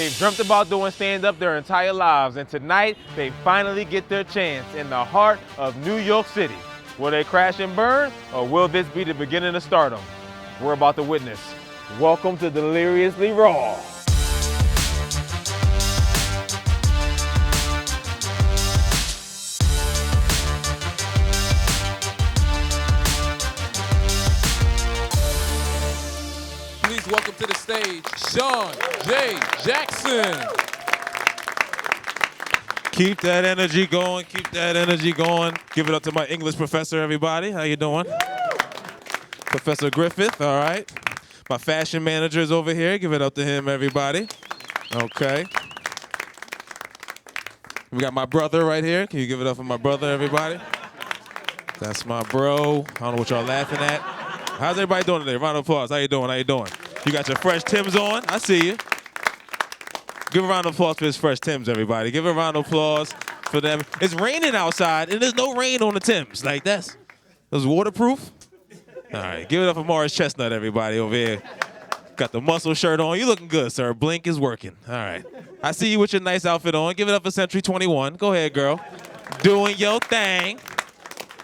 They've dreamt about doing stand-up their entire lives, and tonight they finally get their chance in the heart of New York City. Will they crash and burn, or will this be the beginning of stardom? We're about to witness. Welcome to Deliriously Raw. Please welcome to the stage, Shawn J. Jackson. Keep that energy going, keep that energy going. Give it up to my English professor, everybody. How you doing? Professor Griffith, all right. My fashion manager is over here. Give it up to him, everybody. Okay. We got my brother right here. Can you give it up for my brother, everybody? That's my bro. I don't know what y'all laughing at. How's everybody doing today? Round of applause. How you doing? How you doing? You got your fresh Timbs on. I see you. Give a round of applause for his fresh Timbs, everybody. Give a round of applause for them. It's raining outside, and there's no rain on the Timbs. Like, that's waterproof. All right, give it up for Morris Chestnut, everybody, over here. Got the muscle shirt on. You looking good, sir. Blink is working. All right. I see you with your nice outfit on. Give it up for Century 21. Go ahead, girl. Doing your thing.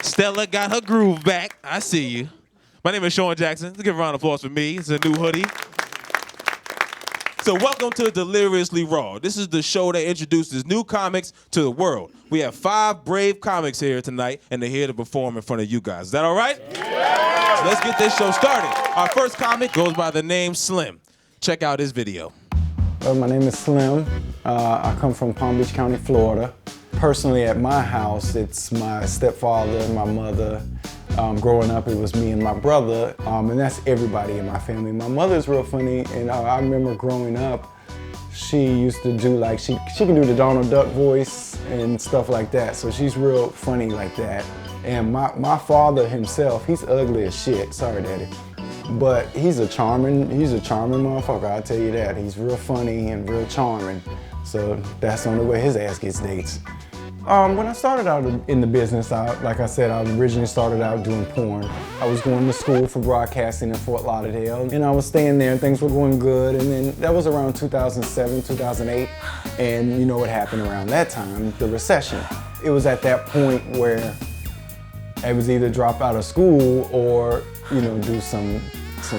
Stella got her groove back. I see you. My name is Shawn Jackson. Let's give a round of applause for me. It's a new hoodie. So welcome to Deliriously Raw. This is the show that introduces new comics to the world. We have 5 brave comics here tonight, and they're here to perform in front of you guys. Is that all right? Yeah! So let's get this show started. Our first comic goes by the name Slim. Check out his video. My name is Slim. I come from Palm Beach County, Florida. Personally, at my house, it's my stepfather and my mother. Growing up, it was me and my brother, and that's everybody in my family. My mother's real funny, and I remember growing up, she used to do like, she can do the Donald Duck voice and stuff like that, so she's real funny like that. And my father himself, he's ugly as shit, sorry daddy, but he's a charming motherfucker, I'll tell you that. He's real funny and real charming, so that's the only way his ass gets dates. When I started out in the business, like I said, I originally started out doing porn. I was going to school for broadcasting in Fort Lauderdale, and I was staying there and things were going good, and then that was around 2007, 2008, and you know what happened around that time, the recession. It was at that point where I was either drop out of school or, you know, do some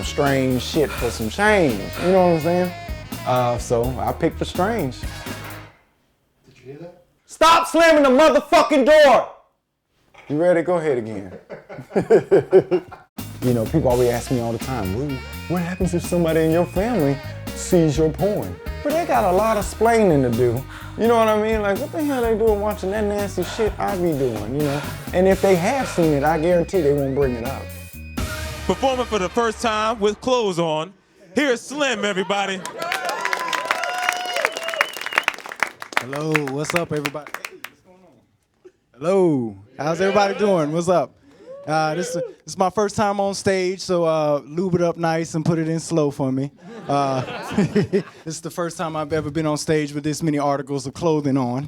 strange shit for some change, you know what I'm saying? So I picked the strange. Did you hear that? Stop slamming the motherfucking door! You ready? Go ahead again. You know, people always ask me all the time, what happens if somebody in your family sees your porn? But they got a lot of splaining to do. You know what I mean? Like, what the hell they doing watching that nasty shit I be doing, you know? And if they have seen it, I guarantee they won't bring it up. Performing for the first time with clothes on, here's Slim, everybody. Hello, what's up, everybody? Hey, what's going on? Hello, how's everybody doing? What's up? This is my first time on stage, so lube it up nice and put it in slow for me. This is the first time I've ever been on stage with this many articles of clothing on.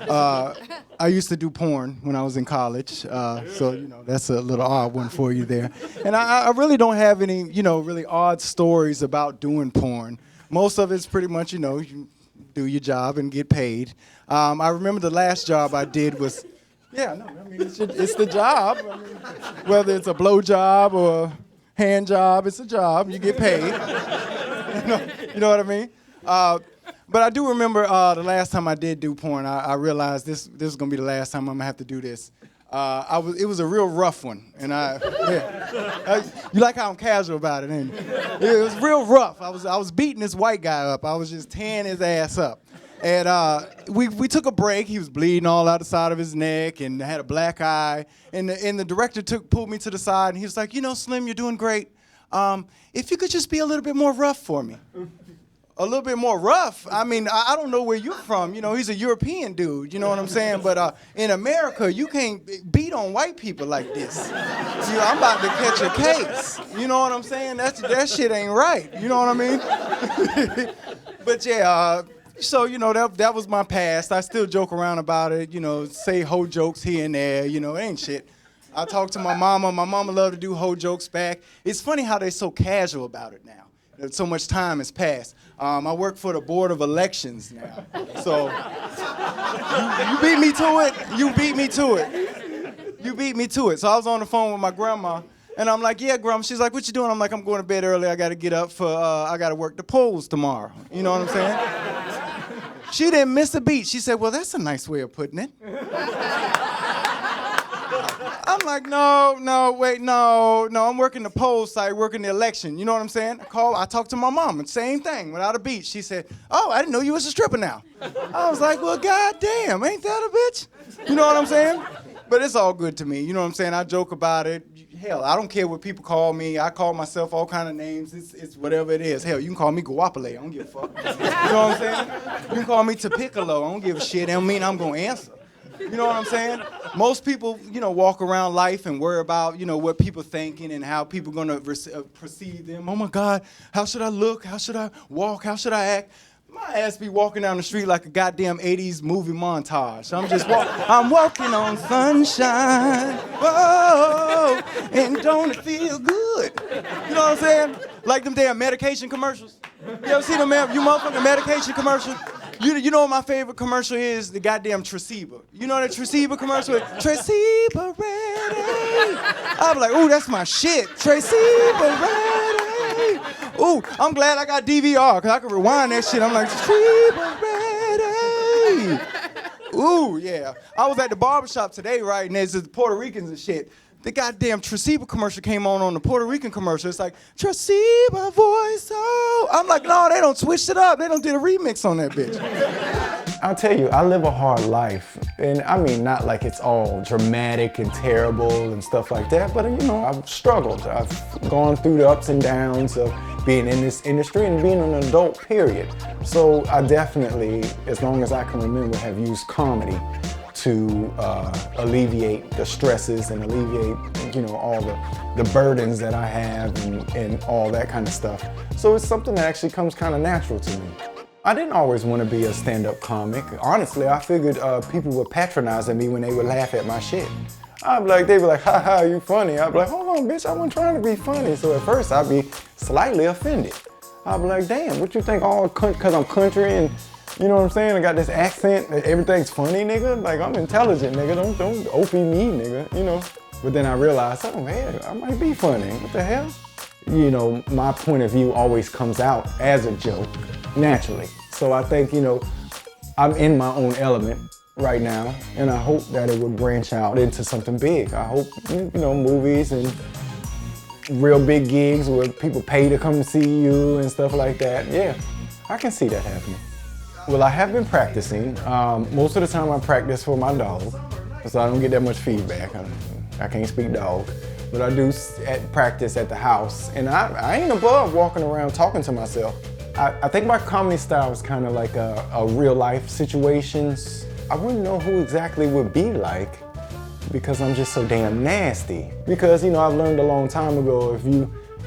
I used to do porn when I was in college, so you know that's a little odd one for you there. And I really don't have any, you know, really odd stories about doing porn. Most of it's pretty much, you know, you do your job and get paid. I remember the last job I did was, yeah, no, I mean, it's the job. I mean, whether it's a blow job or a hand job, it's a job. You get paid. You know what I mean? But I do remember the last time I did do porn, I realized this is going to be the last time I'm going to have to do this. It was a real rough one, and you like how I'm casual about it, ain't you? It was real rough. I was beating this white guy up. I was just tearing his ass up, and we took a break. He was bleeding all out the side of his neck and had a black eye. And the director pulled me to the side, and he was like, "You know, Slim, you're doing great. If you could just be a little bit more rough for me." A little bit more rough. I mean, I don't know where you're from. You know, he's a European dude. You know what I'm saying? But in America, you can't beat on white people like this. See, I'm about to catch a case. You know what I'm saying? That shit ain't right. You know what I mean? But yeah, so you know that was my past. I still joke around about it. You know, say hoe jokes here and there. You know, it ain't shit. I talk to my mama. My mama love to do hoe jokes back. It's funny how they so casual about it now. So much time has passed. I work for the Board of Elections now. So you beat me to it. You beat me to it. You beat me to it. So I was on the phone with my grandma, and I'm like, yeah, grandma. She's like, what you doing? I'm like, I'm going to bed early. I got to get up for, I got to work the polls tomorrow. You know what I'm saying? She didn't miss a beat. She said, well, that's a nice way of putting it. I'm like, no, wait, no, I'm working the poll site, working the election. You know what I'm saying? I talked to my mom, and same thing, without a beat. She said, oh, I didn't know you was a stripper now. I was like, well, goddamn, ain't that a bitch? You know what I'm saying? But it's all good to me. You know what I'm saying? I joke about it. Hell, I don't care what people call me. I call myself all kind of names. It's whatever it is. Hell, you can call me Guapale. I don't give a fuck. You know what I'm saying? You can call me Tapiccolo. I don't give a shit. That don't mean I'm going to answer. You know what I'm saying? Most people, walk around life and worry about, what people thinking and how people going to perceive them. Oh, my God, how should I look? How should I walk? How should I act? My ass be walking down the street like a goddamn 80s movie montage. I'm walking on sunshine. Whoa, and don't it feel good? You know what I'm saying? Like them damn medication commercials. You ever see them, you motherfucking medication commercials? You know what my favorite commercial is? The goddamn Traceba. You know that Traceba commercial? Traceba ready. I'm like, ooh, that's my shit. Traceba ready. Ooh, I'm glad I got DVR, because I can rewind that shit. I'm like, Traceba ready. Ooh, yeah. I was at the barbershop today, right, and there's the Puerto Ricans and shit. The goddamn Traceba commercial came on the Puerto Rican commercial. It's like, Traceba voice, oh. I'm like, no, they don't switch it up. They don't did a remix on that bitch. I'll tell you, I live a hard life. And I mean, not like it's all dramatic and terrible and stuff like that, but I've struggled. I've gone through the ups and downs of being in this industry and being an adult, period. So I definitely, as long as I can remember, have used comedy to alleviate the stresses and alleviate, all the burdens that I have and all that kind of stuff. So it's something that actually comes kind of natural to me. I didn't always want to be a stand-up comic. Honestly, I figured people were patronizing me when they would laugh at my shit. They'd be like, ha, you funny. I'd be like, hold on, bitch, I wasn't trying to be funny. So at first I'd be slightly offended. I'd be like, damn, what you think, all because I'm country and you know what I'm saying? I got this accent, everything's funny, nigga. Like, I'm intelligent, nigga. Don't OP me, nigga, But then I realized, oh man, I might be funny. What the hell? My point of view always comes out as a joke, naturally. So I think, I'm in my own element right now, and I hope that it would branch out into something big. I hope, movies and real big gigs where people pay to come see you and stuff like that. Yeah, I can see that happening. Well, I have been practicing. Most of the time I practice for my dog, so I don't get that much feedback. I can't speak dog. But I do practice at the house, and I ain't above walking around talking to myself. I think my comedy style is kind of like a real life situations. I wouldn't know who exactly would be like, because I'm just so damn nasty. Because, I've learned a long time ago,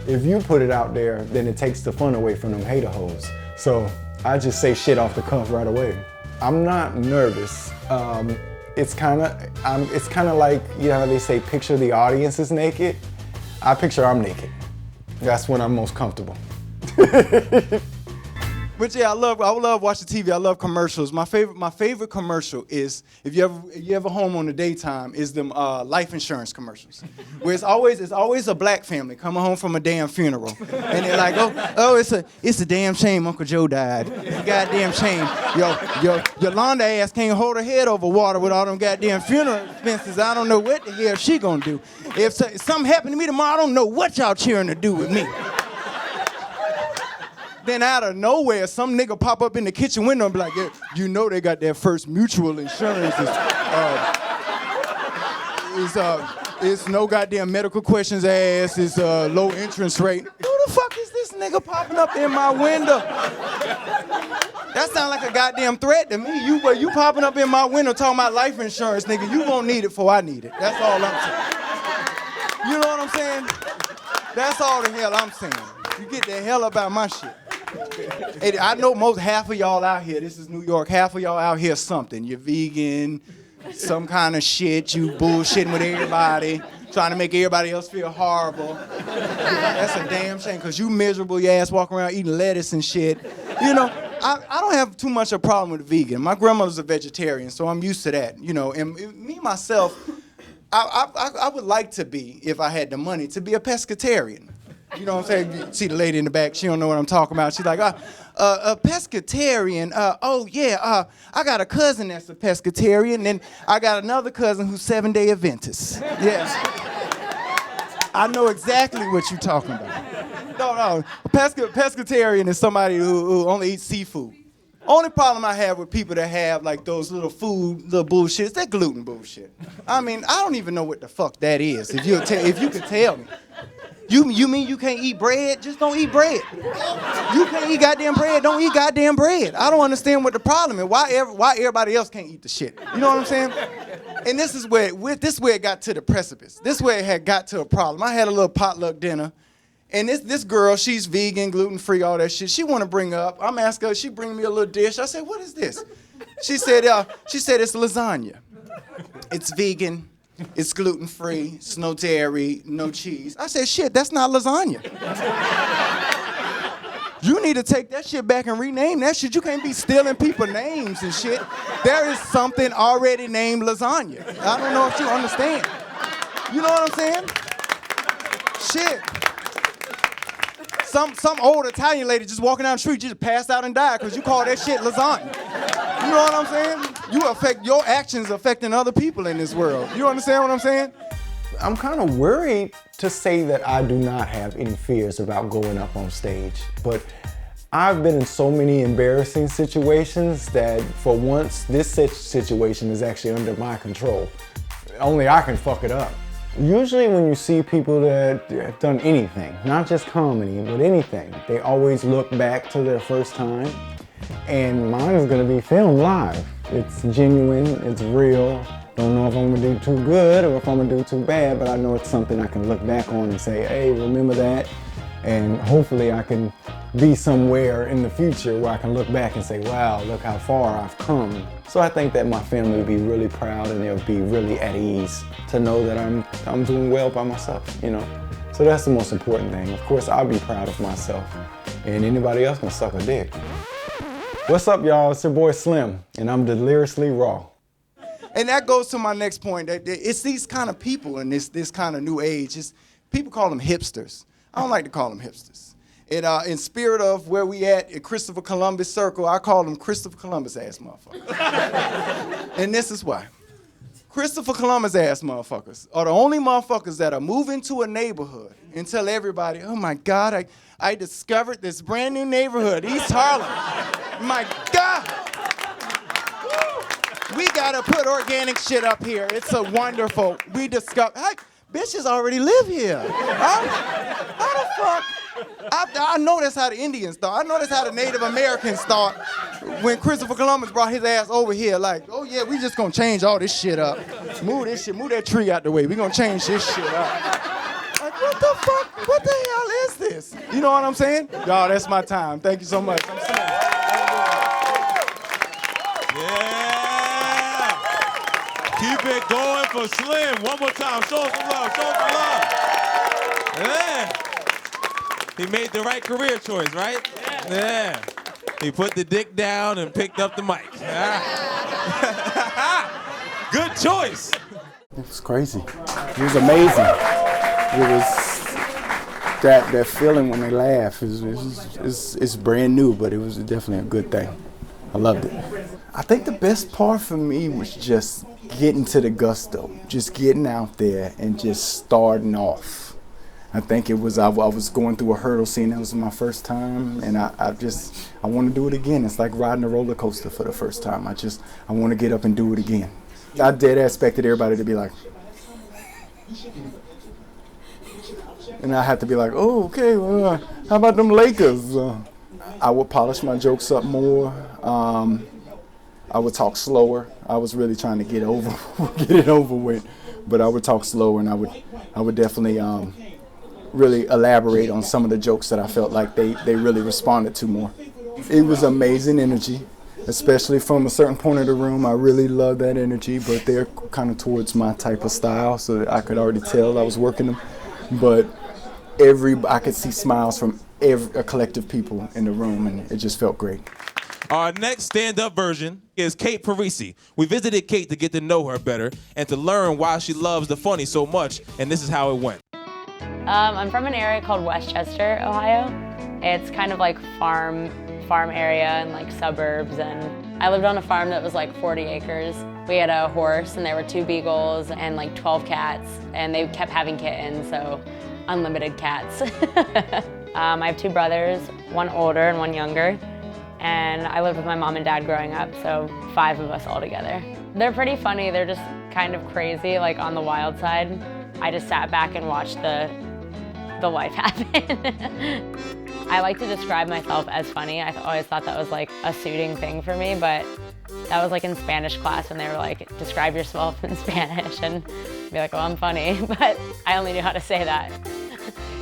if you put it out there, then it takes the fun away from them hater hoes. So I just say shit off the cuff right away. I'm not nervous. It's kind of like, how they say picture the audience is naked. I picture I'm naked. That's when I'm most comfortable. But yeah, I love watching TV. I love commercials. My favorite commercial is, if you ever home on the daytime, is them life insurance commercials, where it's always a black family coming home from a damn funeral, and they're like, oh, it's a damn shame Uncle Joe died. It's a goddamn shame. Your Yolanda ass can't hold her head over water with all them goddamn funeral expenses. I don't know what the hell she gonna do. If something happened to me tomorrow, I don't know what y'all cheering to do with me. Then out of nowhere, some nigga pop up in the kitchen window and be like, yeah, they got their first mutual insurance. It's no goddamn medical questions asked. It's low interest rate. Who the fuck is this nigga popping up in my window? That sound like a goddamn threat to me. You popping up in my window talking about life insurance, nigga. You gonna need it before I need it. That's all I'm saying. You know what I'm saying? That's all the hell I'm saying. You get the hell up out my shit. Hey, I know half of y'all out here, this is New York, half of y'all out here something. You're vegan, some kind of shit, you bullshitting with everybody, trying to make everybody else feel horrible. That's a damn shame, because you miserable, your ass walking around eating lettuce and shit. You know, I don't have too much of a problem with vegan. My grandmother's a vegetarian, so I'm used to that. You know, and me, myself, I would like to be, if I had the money, to be a pescatarian. You know what I'm saying? You see the lady in the back, she don't know what I'm talking about. She's like, a pescatarian, oh yeah, I got a cousin that's a pescatarian, and I got another cousin who's 7-day Adventist. Yes. I know exactly what you're talking about. No, pescatarian is somebody who only eats seafood. Only problem I have with people that have like those little bullshits, that gluten bullshit. I mean, I don't even know what the fuck that is, if you could tell me. You mean you can't eat bread? Just don't eat bread. You can't eat goddamn bread, don't eat goddamn bread. I don't understand what the problem is. Why everybody else can't eat the shit? You know what I'm saying? And this is where it got to the precipice. This is where it had got to a problem. I had a little potluck dinner, and this girl, she's vegan, gluten-free, all that shit. She want to bring up, I'm asking her, she bring me a little dish. I said, what is this? She said it's lasagna. It's vegan. It's gluten-free, it's no dairy, no cheese. I said, shit, that's not lasagna. You need to take that shit back and rename that shit. You can't be stealing people's names and shit. There is something already named lasagna. I don't know if you understand. You know what I'm saying? Shit. Some old Italian lady just walking down the street just passed out and died because you call that shit lasagna. You know what I'm saying? Your actions affecting other people in this world. You understand what I'm saying? I'm kind of worried to say that I do not have any fears about going up on stage, but I've been in so many embarrassing situations that for once, this situation is actually under my control. Only I can fuck it up. Usually when you see people that have done anything, not just comedy, but anything, they always look back to their first time. And mine is gonna be filmed live. It's genuine, it's real. Don't know if I'm gonna do too good or if I'm gonna do too bad, but I know it's something I can look back on and say, hey, remember that? And hopefully I can be somewhere in the future where I can look back and say, wow, look how far I've come. So I think that my family will be really proud and they'll be really at ease to know that I'm doing well by myself, you know? So that's the most important thing. Of course, I'll be proud of myself and anybody else can suck a dick. What's up, y'all? It's your boy Slim, and I'm Deliriously Raw. And that goes to my next point. It's these kind of people in this kind of new age. People call them hipsters. I don't like to call them hipsters. In spirit of where we at Christopher Columbus Circle, I call them Christopher Columbus ass motherfuckers. And this is why. Christopher Columbus ass motherfuckers are the only motherfuckers that are moving to a neighborhood and tell everybody, oh my God, I discovered this brand new neighborhood, East Harlem. My God. We gotta put organic shit up here. It's a wonderful, we discovered, hey, bitches already live here. Huh? How the fuck? I know that's how the Indians thought. I know that's how the Native Americans thought when Christopher Columbus brought his ass over here. Like, oh yeah, we just gonna change all this shit up. Move this shit, move that tree out the way. We gonna change this shit up. Like, what the fuck? What the hell is this? You know what I'm saying? Y'all, that's my time. Thank you so much. I'm Slim. Yeah! Keep it going for Slim. One more time. Show some love. Show some love. Yeah. He made the right career choice, right? Yeah. He put the dick down and picked up the mic. Good choice. It was crazy. It was amazing. It was that feeling when they laugh is brand new, but it was definitely a good thing. I loved it. I think the best part for me was just getting to the gusto, just getting out there and just starting off. I think it was, I was going through a hurdle scene. That was my first time, and I want to do it again. It's like riding a roller coaster for the first time. I want to get up and do it again. I dead expected everybody to be like, and I had to be like, oh, okay, well, how about them Lakers? I would polish my jokes up more. I would talk slower. I was really trying to get it over with, but I would talk slower, and I would definitely really elaborate on some of the jokes that I felt like they really responded to more. It was amazing energy. especially from a certain point of the room. I really love that energy, but they're kind of towards my type of style, so I could already tell I was working them. But I could see smiles from a collective people in the room, and it just felt great. Our next stand-up version is Kate Parisi. We visited Kate to get to know her better and to learn why she loves the funny so much, and this is how it went. I'm from an area called Westchester, Ohio. It's kind of like farm area and like suburbs, and I lived on a farm that was like 40 acres. We had a horse and there were 2 beagles and like 12 cats, and they kept having kittens, so unlimited cats. I have 2 brothers, one older and one younger, and I lived with my mom and dad growing up, so 5 of us all together. They're pretty funny. They're just kind of crazy, like on the wild side. I just sat back and watched the life happen. I like to describe myself as funny. I always thought that was like a suiting thing for me, but that was like in Spanish class when they were like, describe yourself in Spanish, and be like, well, I'm funny, but I only knew how to say that.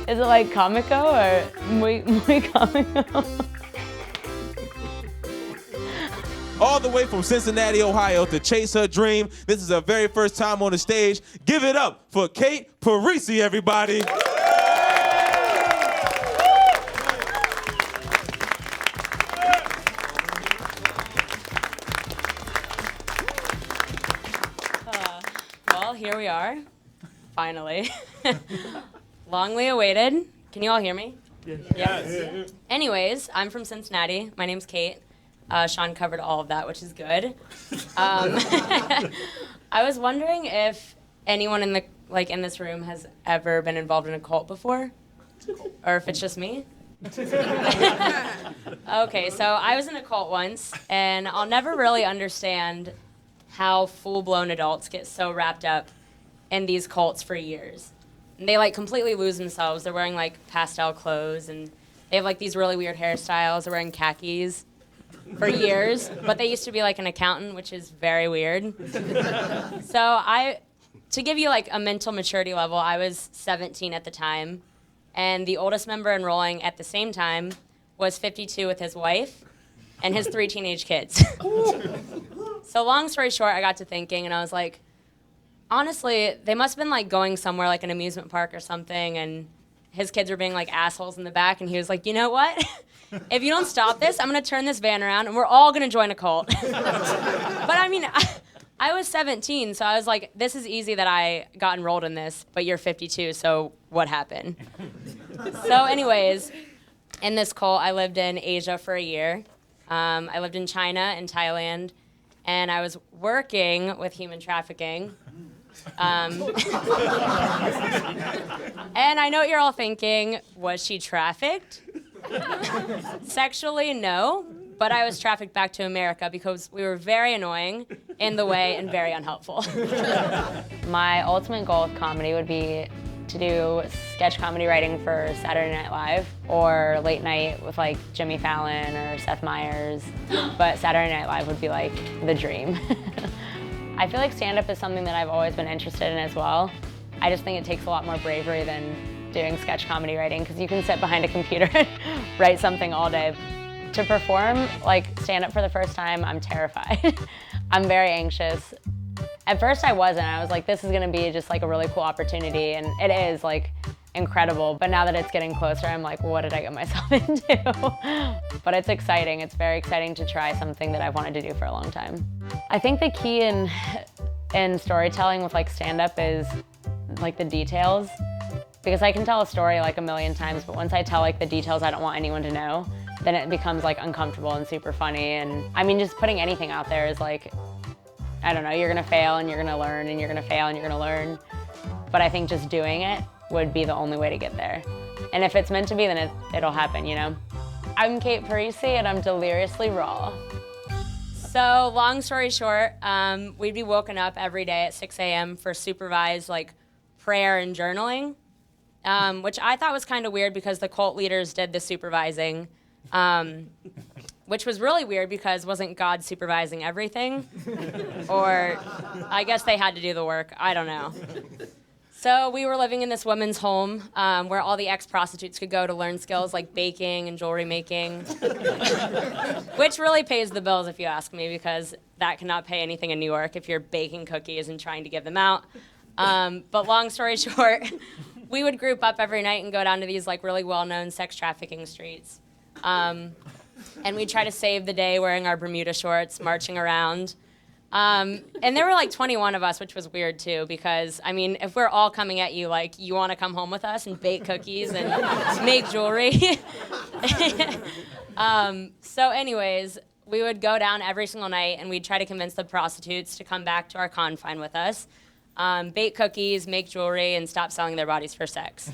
Is it like comico or muy comico? All the way from Cincinnati, Ohio to chase her dream. This is her very first time on the stage. Give it up for Kate Parisi, everybody. Well, here we are, finally. Longly awaited. Can you all hear me? Yes. Anyways, I'm from Cincinnati. My name's Kate. Shawn covered all of that, which is good. I was wondering if anyone in this room has ever been involved in a cult before, or if it's just me. Okay, so I was in a cult once, and I'll never really understand how full-blown adults get so wrapped up in these cults for years. And they like completely lose themselves. They're wearing like pastel clothes, and they have like these really weird hairstyles. They're wearing khakis for years, but they used to be like an accountant, which is very weird. So to give you like a mental maturity level, I was 17 at the time, and the oldest member enrolling at the same time was 52 with his wife and his 3 teenage kids. So long story short, I got to thinking, and I was like, honestly, they must have been like going somewhere like an amusement park or something, and his kids were being like assholes in the back, and he was like, you know what? If you don't stop this, I'm gonna turn this van around and we're all gonna join a cult. But I mean, I was 17, so I was like, this is easy that I got enrolled in this, but you're 52, so what happened? So anyways, in this cult, I lived in Asia for a year. I lived in China and Thailand, and I was working with human trafficking. And I know what you're all thinking, was she trafficked? Sexually, no, but I was trafficked back to America because we were very annoying in the way and very unhelpful. My ultimate goal with comedy would be to do sketch comedy writing for Saturday Night Live or late night with like Jimmy Fallon or Seth Meyers, but Saturday Night Live would be like the dream. I feel like stand-up is something that I've always been interested in as well. I just think it takes a lot more bravery than doing sketch comedy writing, because you can sit behind a computer and write something all day. To perform like stand-up for the first time, I'm terrified. I'm very anxious. At first I wasn't. I was like, this is gonna be just like a really cool opportunity, and it is like incredible. But now that it's getting closer, I'm like, what did I get myself into? But it's exciting. It's very exciting to try something that I've wanted to do for a long time. I think the key in storytelling with like stand-up is like the details. Because I can tell a story like a million times, but once I tell like the details I don't want anyone to know, then it becomes like uncomfortable and super funny. And I mean, just putting anything out there is like, I don't know, you're gonna fail and you're gonna learn and you're gonna fail and you're gonna learn. But I think just doing it would be the only way to get there. And if it's meant to be, then it'll happen, you know? I'm Kate Parisi and I'm Deliriously Raw. So long story short, we'd be woken up every day at 6 a.m. for supervised like prayer and journaling. Which I thought was kind of weird because the cult leaders did the supervising, which was really weird because wasn't God supervising everything? Or I guess they had to do the work, I don't know. So we were living in this woman's home where all the ex-prostitutes could go to learn skills like baking and jewelry making, which really pays the bills if you ask me, because that cannot pay anything in New York if you're baking cookies and trying to give them out. But long story short, we would group up every night and go down to these like really well-known sex trafficking streets. And we'd try to save the day wearing our Bermuda shorts, marching around. And there were like 21 of us, which was weird too, because I mean, if we're all coming at you like, you want to come home with us and bake cookies and make jewelry. So anyways, we would go down every single night and we'd try to convince the prostitutes to come back to our confine with us, bake cookies, make jewelry, and stop selling their bodies for sex.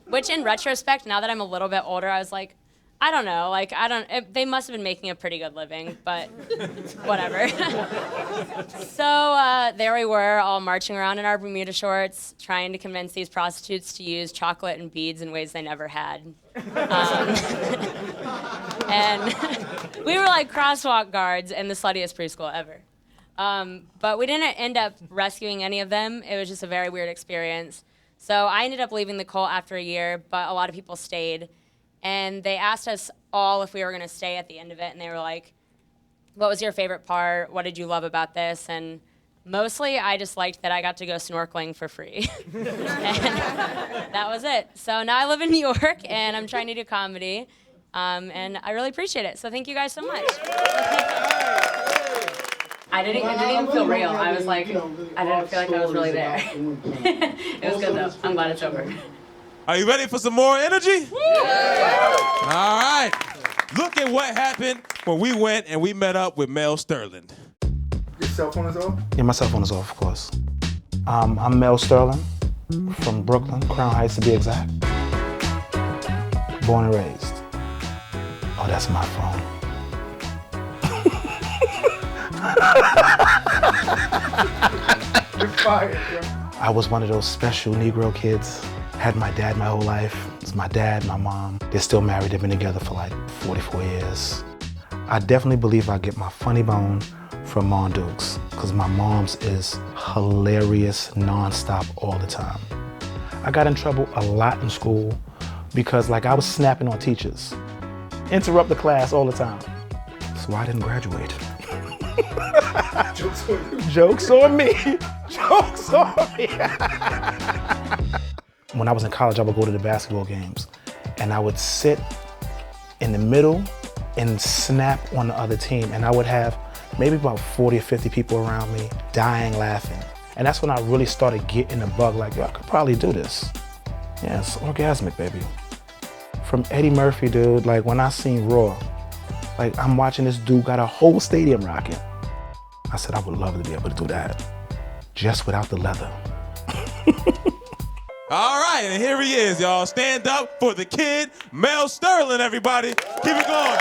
Which in retrospect, now that I'm a little bit older, I was like, I don't know, like, they must have been making a pretty good living, but whatever. So there we were, all marching around in our Bermuda shorts, trying to convince these prostitutes to use chocolate and beads in ways they never had. And we were like crosswalk guards in the sluttiest preschool ever. But we didn't end up rescuing any of them. It was just a very weird experience. So I ended up leaving the cult after a year, but a lot of people stayed. And they asked us all if we were going to stay at the end of it, and they were like, what was your favorite part? What did you love about this? And mostly, I just liked that I got to go snorkeling for free. And that was it. So now I live in New York, and I'm trying to do comedy, and I really appreciate it. So thank you guys so much. It didn't even feel real. I was like, I didn't feel like I was really there. It was good, though. I'm glad it's over. Are you ready for some more energy? Yeah. All right. Look at what happened when we went and we met up with Mel Sterling. Your cell phone is off? Yeah, my cell phone is off, of course. I'm Mel Sterling from Brooklyn, Crown Heights to be exact. Born and raised. Oh, that's my phone. You're fired, bro. I was one of those special Negro kids. Had my dad my whole life. It's my dad, my mom. They're still married. They've been together for like 44 years. I definitely believe I get my funny bone from Mom Dukes, because my mom's is hilarious nonstop all the time. I got in trouble a lot in school because like I was snapping on teachers. Interrupt the class all the time. So I didn't graduate. Joke's on you. Joke's on me. Joke's on me. When I was in college, I would go to the basketball games and I would sit in the middle and snap on the other team. And I would have maybe about 40 or 50 people around me dying laughing. And that's when I really started getting the bug like, yo, I could probably do this. Yeah, it's orgasmic, baby. From Eddie Murphy, dude, like when I seen Raw, like I'm watching this dude got a whole stadium rocking. I said, I would love to be able to do that, just without the leather. All right, and here he is, y'all. Stand up for the kid, Mel Sterling, everybody. Keep it going.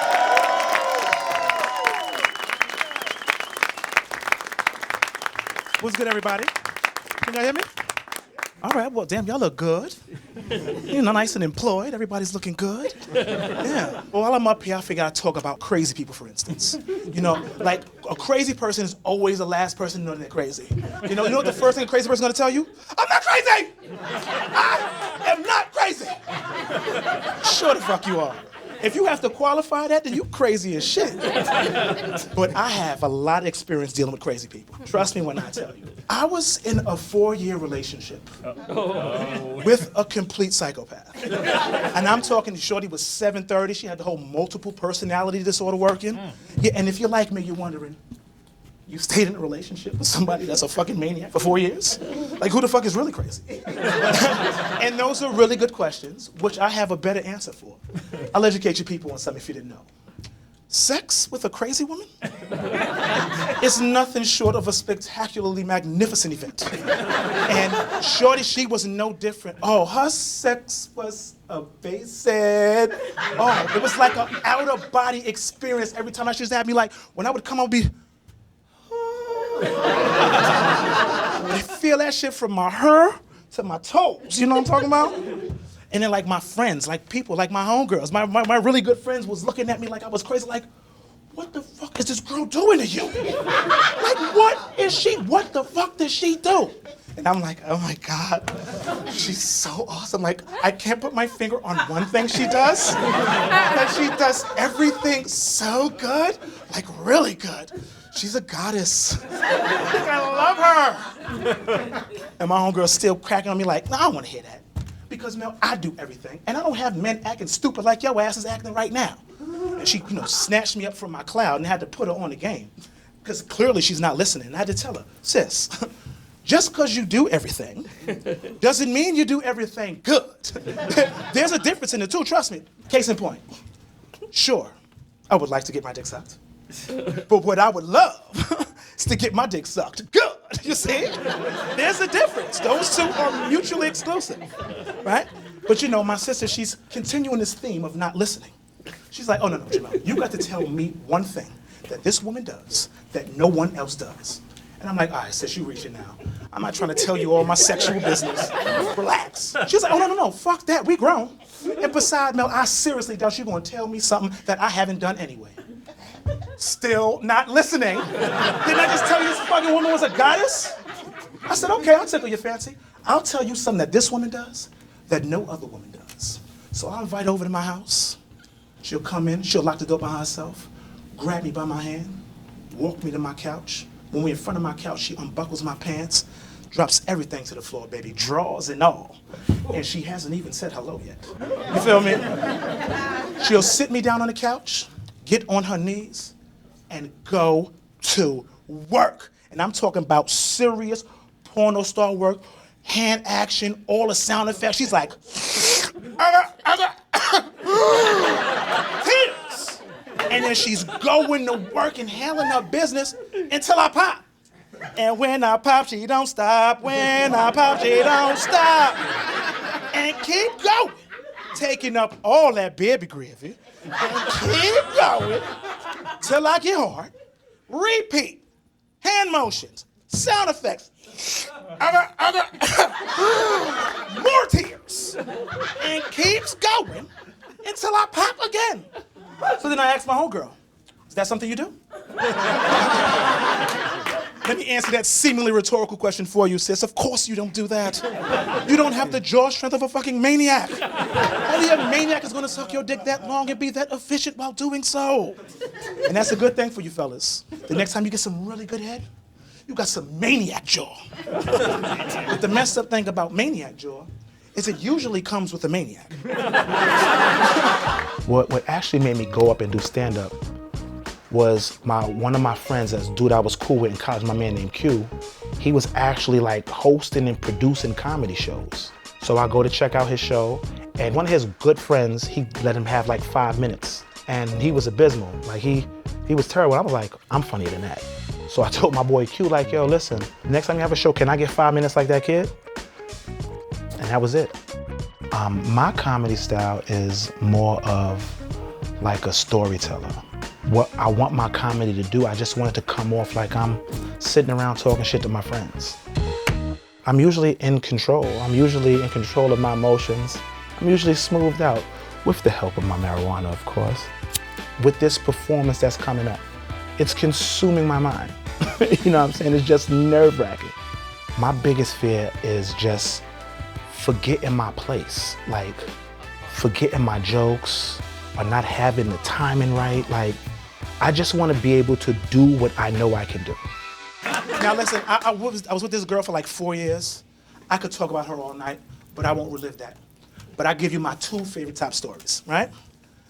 What's good, everybody? Can y'all hear me? All right, well, damn, y'all look good. You know, nice and employed. Everybody's looking good. Yeah. Well, while I'm up here, I figure I'd talk about crazy people, for instance. You know, like a crazy person is always the last person to know they're crazy. You know what the first thing a crazy person's gonna tell you? I'm not crazy! I am not crazy! Sure the fuck you are. If you have to qualify that, then you crazy as shit. But I have a lot of experience dealing with crazy people. Trust me when I tell you. I was in a 4-year relationship with a complete psychopath. And I'm talking, shorty was 730. She had the whole multiple personality disorder working. Yeah, and if you're like me, you're wondering, you stayed in a relationship with somebody that's a fucking maniac for 4 years? Like, who the fuck is really crazy? And those are really good questions, which I have a better answer for. I'll educate you people on something if you didn't know. Sex with a crazy woman is nothing short of a spectacularly magnificent event. And shorty, she was no different. Oh, her sex was amazing. Oh, it was like an out-of-body experience every time. She used to have me like, when I would come, I would be, I feel that shit from my hair to my toes, you know what I'm talking about? And then like my friends, like people, like my homegirls, my really good friends was looking at me like I was crazy, like, what the is this girl doing to you? Like, what is she? What the fuck does she do? And I'm like, oh my God, she's so awesome. Like, I can't put my finger on one thing she does. And she does everything so good, like really good. She's a goddess. I love her. And my homegirl's still cracking on me like, no, I don't want to hear that. Because, Mel, I do everything. And I don't have men acting stupid like your ass is acting right now. And she, snatched me up from my cloud and had to put her on the game. Because clearly she's not listening. And I had to tell her, sis, just because you do everything doesn't mean you do everything good. There's a difference in the two, trust me. Case in point. Sure, I would like to get my dick sucked. But what I would love is to get my dick sucked good. You see? There's a difference. Those two are mutually exclusive, right? But my sister, she's continuing this theme of not listening. She's like, oh, no, Jamel, you got to tell me one thing that this woman does that no one else does. And I'm like, all right, sis, you reaching now. I'm not trying to tell you all my sexual business. Relax. She's like, oh, no, fuck that, we grown. And besides, Mel, I seriously doubt you're gonna tell me something that I haven't done anyway. Still not listening. Didn't I just tell you this fucking woman was a goddess? I said, okay, I'll tickle your fancy. I'll tell you something that this woman does that no other woman does. So I'll invite her over to my house. She'll come in, she'll lock the door behind herself, grab me by my hand, walk me to my couch. When we're in front of my couch, she unbuckles my pants, drops everything to the floor, baby, drawers and all. And she hasn't even said hello yet. You feel me? She'll sit me down on the couch, get on her knees, and go to work. And I'm talking about serious porno star work, hand action, all the sound effects. She's like, tears. And then she's going to work and handling her business until I pop. And when I pop, she don't stop. When I pop, she don't stop. And keep going. Taking up all that baby gravy. And keep going till I get hard. Repeat. Hand motions. Sound effects. More tears. And keeps going until I pop again. So then I asked my homegirl, is that something you do? Let me answer that seemingly rhetorical question for you, sis. Of course you don't do that. You don't have the jaw strength of a fucking maniac. Only a maniac is gonna suck your dick that long and be that efficient while doing so. And that's a good thing for you fellas. The next time you get some really good head, you got some maniac jaw. But the messed up thing about maniac jaw is it usually comes with a maniac. What actually made me go up and do stand-up was one of my friends, that's dude I was cool with in college, my man named Q, he was actually like hosting and producing comedy shows. So I go to check out his show, and one of his good friends, he let him have like 5 minutes, and he was abysmal. Like he was terrible. I was like, I'm funnier than that. So I told my boy Q, like, yo, listen, next time you have a show, can I get 5 minutes like that kid? And that was it. My comedy style is more of like a storyteller. What I want my comedy to do, I just want it to come off like I'm sitting around talking shit to my friends. I'm usually in control. I'm usually in control of my emotions. I'm usually smoothed out, with the help of my marijuana, of course. With this performance that's coming up, it's consuming my mind. You know what I'm saying? It's just nerve-wracking. My biggest fear is just forgetting my place, like forgetting my jokes or not having the timing right. Like, I just want to be able to do what I know I can do. Now listen, I was with this girl for like 4 years. I could talk about her all night, but I won't relive that. But I give you my 2 favorite top stories, right?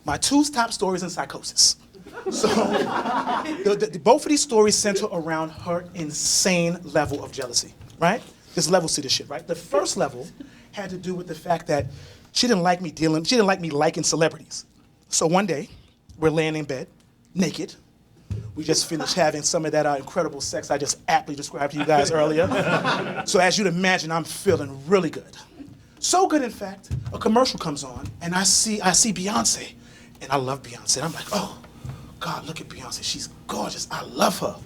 My 2 top stories in psychosis. So both of these stories center around her insane level of jealousy, right? There's levels to this shit, right? The first level had to do with the fact that she didn't like me liking celebrities. So one day, we're laying in bed, naked. We just finished having some of that incredible sex I just aptly described to you guys earlier. So as you'd imagine, I'm feeling really good. So good, in fact, a commercial comes on, and I see Beyonce, and I love Beyonce. And I'm like, oh, God, look at Beyonce. She's gorgeous. I love her.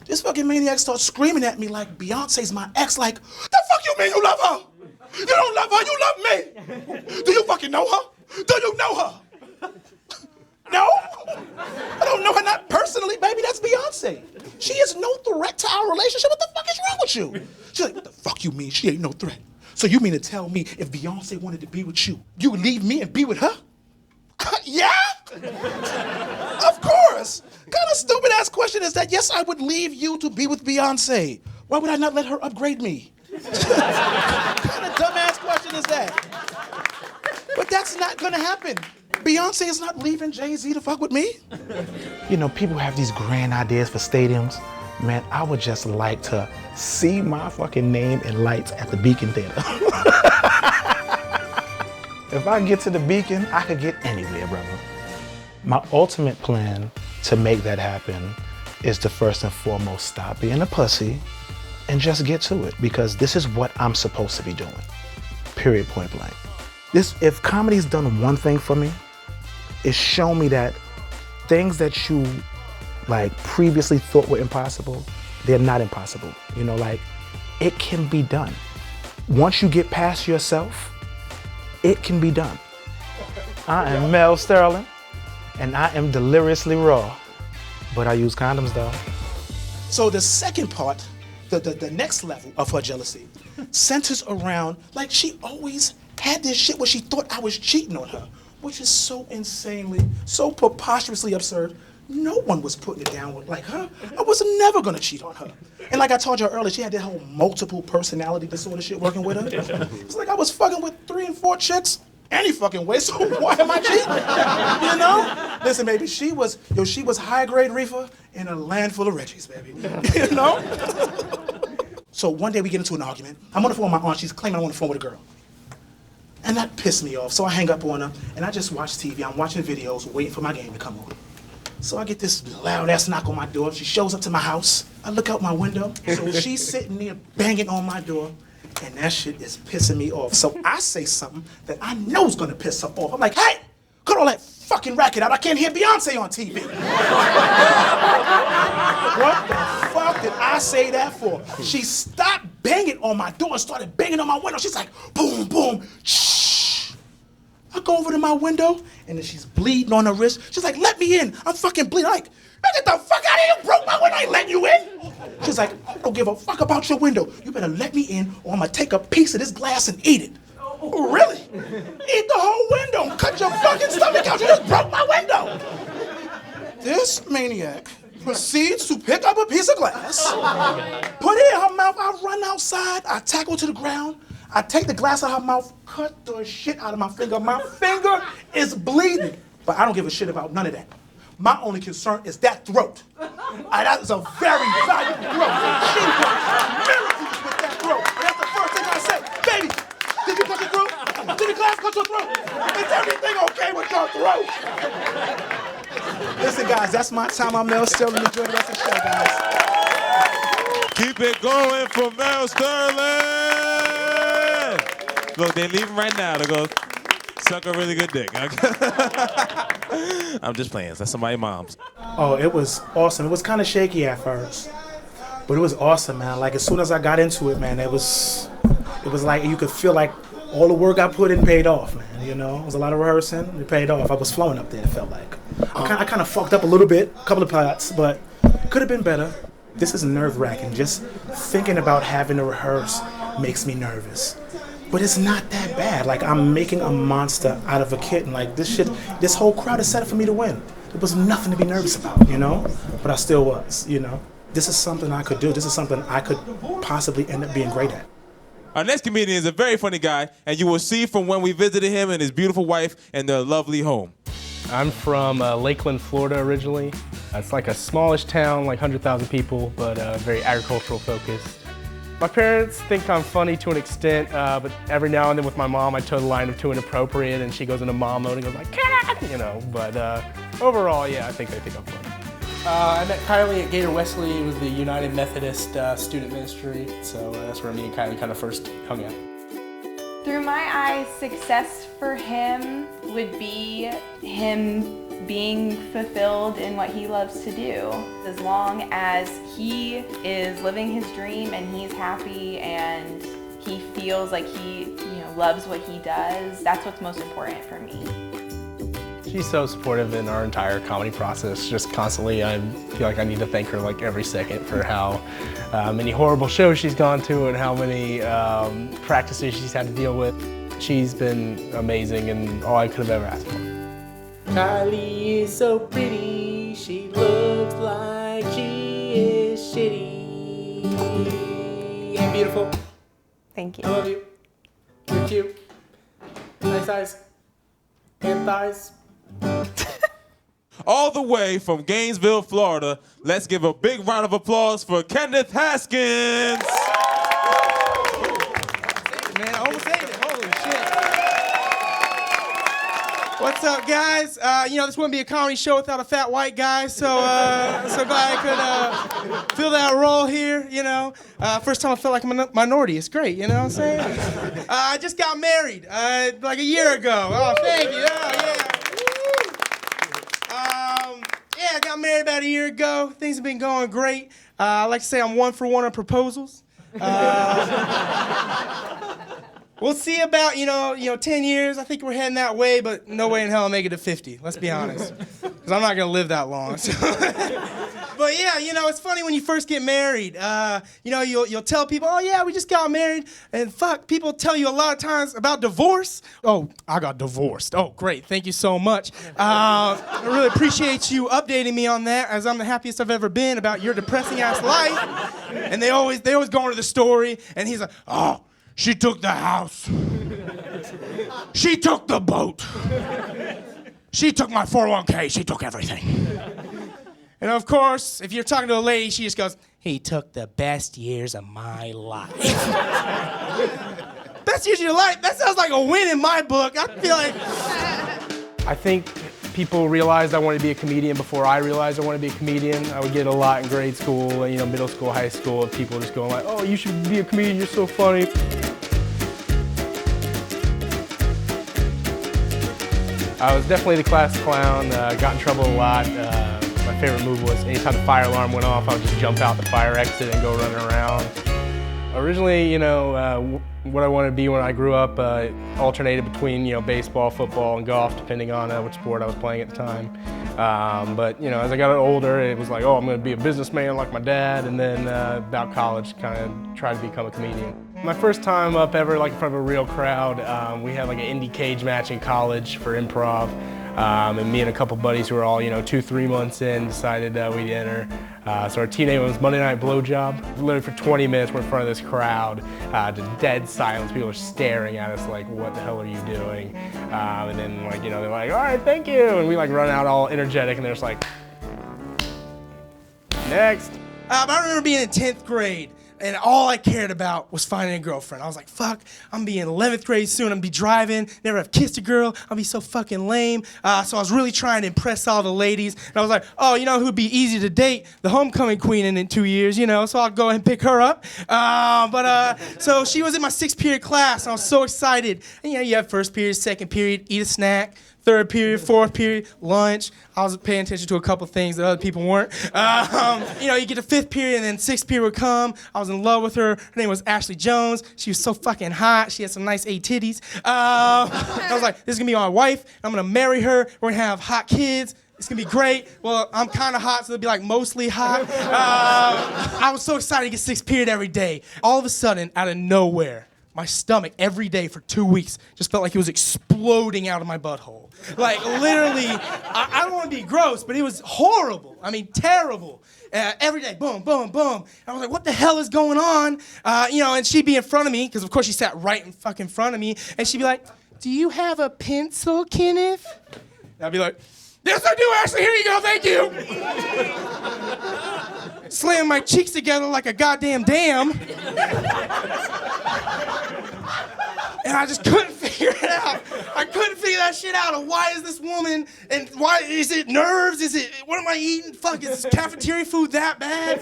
This fucking maniac starts screaming at me like Beyonce's my ex, like, the fuck you mean you love her? You don't love her, you love me. Do you fucking know her? Do you know her? No? I don't know her, not personally, baby, that's Beyonce. She is no threat to our relationship. What the fuck is wrong with you? She's like, what the fuck you mean she ain't no threat? So you mean to tell me if Beyonce wanted to be with you, you would leave me and be with her? Yeah? Of course. What kind of stupid ass question is that? Yes, I would leave you to be with Beyonce. Why would I not let her upgrade me? What kind of dumbass question is that? But that's not gonna happen. Beyonce is not leaving Jay-Z to fuck with me. You know, people have these grand ideas for stadiums. Man, I would just like to see my fucking name in lights at the Beacon Theater. If I get to the Beacon, I could get anywhere, brother. My ultimate plan to make that happen is to first and foremost stop being a pussy and just get to it, because this is what I'm supposed to be doing. Period, point blank. If comedy's done one thing for me, it's shown me that things that you like previously thought were impossible, they're not impossible. You know, like, it can be done. Once you get past yourself, it can be done. I am Mel Sterling, and I am deliriously raw, but I use condoms though. So the second part, the next level of her jealousy, centers around, like, she always had this shit where she thought I was cheating on her, which is so insanely, so preposterously absurd. No one was putting it down with like her. I was never gonna cheat on her. And like I told you earlier, she had that whole multiple personality disorder shit working with her. It's like I was fucking with 3 and 4 chicks any fucking way, so why am I cheating? You know? Listen, baby, she was high grade reefer in a land full of Reggies, baby. You know? So one day we get into an argument. I'm on the phone with my aunt, she's claiming I'm on the phone with a girl. And that pissed me off, so I hang up on her, and I just watch TV. I'm watching videos, waiting for my game to come on. So I get this loud-ass knock on my door. She shows up to my house. I look out my window. So she's sitting there banging on my door, and that shit is pissing me off. So I say something that I know is gonna piss her off. I'm like, hey, cut all that fucking racket out. I can't hear Beyonce on TV. What the fuck did I say that for? She stopped banging on my door and started banging on my window. She's like, boom, boom, shh. I go over to my window, and then she's bleeding on her wrist. She's like, let me in. I'm fucking bleeding. I'm like, man, get the fuck out of here. You broke my window. I ain't letting you in. She's like, I don't give a fuck about your window. You better let me in, or I'm gonna take a piece of this glass and eat it. Oh, really? Eat the whole window. Cut your fucking stomach out. You just broke my window. This maniac proceeds to pick up a piece of glass, put it in her mouth. I run outside. I tackle to the ground. I take the glass out of her mouth, cut the shit out of my finger. My finger is bleeding, but I don't give a shit about none of that. My only concern is that throat. That is a very valuable throat. She works miracles with that throat. And that's the first thing I say. Baby, did you cut your throat? Did the glass cut your throat? Is everything okay with your throat? Listen, guys, that's my time. I'm Mel Sterling. Enjoy the rest of the show, guys. Keep it going for Mel Sterling. Look, they're leaving right now to go suck a really good dick. I'm just playing. That's somebody's mom's. Oh, it was awesome. It was kind of shaky at first, but it was awesome, man. Like, as soon as I got into it, man, it was like you could feel like all the work I put in paid off, man. You know, it was a lot of rehearsing. It paid off. I was flowing up there, it felt like. I kind of fucked up a little bit, a couple of parts, but could have been better. This is nerve-wracking. Just thinking about having to rehearse makes me nervous. But it's not that bad. Like, I'm making a monster out of a kitten. Like, this whole crowd is set up for me to win. There was nothing to be nervous about, you know? But I still was, you know? This is something I could do. This is something I could possibly end up being great at. Our next comedian is a very funny guy, and you will see from when we visited him and his beautiful wife and their lovely home. I'm from Lakeland, Florida originally. It's like a smallish town, like 100,000 people, but very agricultural focused. My parents think I'm funny to an extent, but every now and then with my mom, I toe the line of too inappropriate, and she goes into mom mode and goes like, "Cat!" You know. But overall, yeah, I think they think I'm funny. I met Kylie at Gator Wesley. It was the United Methodist student ministry, so that's where me and Kylie kind of first hung out. Through my eyes, success for him would be him being fulfilled in what he loves to do. As long as he is living his dream and he's happy and he feels like he loves what he does, that's what's most important for me. She's so supportive in our entire comedy process. Just constantly, I feel like I need to thank her like every second for how many horrible shows she's gone to and how many practices she's had to deal with. She's been amazing and all I could have ever asked for. Kylie is so pretty, she looks like she is shitty. And beautiful. Thank you. I love you. You're cute. Nice eyes. And thighs. All the way from Gainesville, Florida, let's give a big round of applause for Kenneth Haskins. Man, I almost ate it. Holy shit. What's up, guys? This wouldn't be a comedy show without a fat white guy, so so glad I could fill that role here, First time I felt like I'm a minority. It's great, you know what I'm saying? I just got married like a year ago. Oh, thank you. I got married about a year ago. Things have been going great. I like to say I'm 1 for 1 on proposals. We'll see about, 10 years. I think we're heading that way, but no way in hell I'll make it to 50. Let's be honest. Because I'm not going to live that long. So. But yeah, it's funny when you first get married. You'll tell people, oh yeah, we just got married. And fuck, people tell you a lot of times about divorce. Oh, I got divorced. Oh, great. Thank you so much. I really appreciate you updating me on that, as I'm the happiest I've ever been about your depressing ass life. And they always go into the story, and he's like, oh, she took the house. She took the boat. She took my 401k. She took everything. And of course, if you're talking to a lady, she just goes, he took the best years of my life. Best years of your life? That sounds like a win in my book. I feel like... I think people realized I wanted to be a comedian before I realized I wanted to be a comedian. I would get a lot in grade school, middle school, high school, of people just going like, oh, you should be a comedian, you're so funny. I was definitely the class clown, got in trouble a lot. My favorite move was anytime the fire alarm went off, I would just jump out the fire exit and go running around. Originally, what I wanted to be when I grew up alternated between, baseball, football, and golf, depending on which sport I was playing at the time. But as I got older, it was like, oh, I'm going to be a businessman like my dad, and then about college, kind of tried to become a comedian. My first time up ever, like in front of a real crowd, we had like an indie cage match in college for improv. And me and a couple buddies who were all, 2-3 months in, decided we'd enter. So our team name was Monday Night Blowjob. Literally for 20 minutes, we're in front of this crowd, just dead silence. People are staring at us like, what the hell are you doing? And then they're like, all right, thank you. And we run out all energetic, and they're just like, next. I remember being in 10th grade. And all I cared about was finding a girlfriend. I was like, fuck, I'm gonna be in 11th grade soon. I'm gonna be driving, never have kissed a girl. I'll be so fucking lame. So I was really trying to impress all the ladies. And I was like, oh, who'd be easy to date? The homecoming queen in 2 years, so I'll go ahead and pick her up. So she was in my 6th period class, and I was so excited. And you have first period, second period, eat a snack. Third period, fourth period, lunch. I was paying attention to a couple things that other people weren't. You get to 5th period, and then 6th period would come. I was in love with her. Her name was Ashley Jones. She was so fucking hot. She had some nice A titties. I was like, this is gonna be my wife. I'm gonna marry her. We're gonna have hot kids. It's gonna be great. Well, I'm kind of hot, so it'll be mostly hot. I was so excited to get 6th period every day. All of a sudden, out of nowhere, my stomach every day for 2 weeks just felt like it was exploding out of my butthole. Literally, I don't want to be gross, but it was horrible. I mean, terrible. Every day, boom, boom, boom. I was like, what the hell is going on? And she'd be in front of me, because of course she sat right in fucking front of me, and she'd be like, do you have a pencil, Kenneth? And I'd be like, yes, I do, Ashley, here you go, thank you. Slam my cheeks together like a goddamn dam. And I just couldn't figure it out. I couldn't figure that shit out of why is this woman, and why, is it nerves? What am I eating? Fuck, is cafeteria food that bad?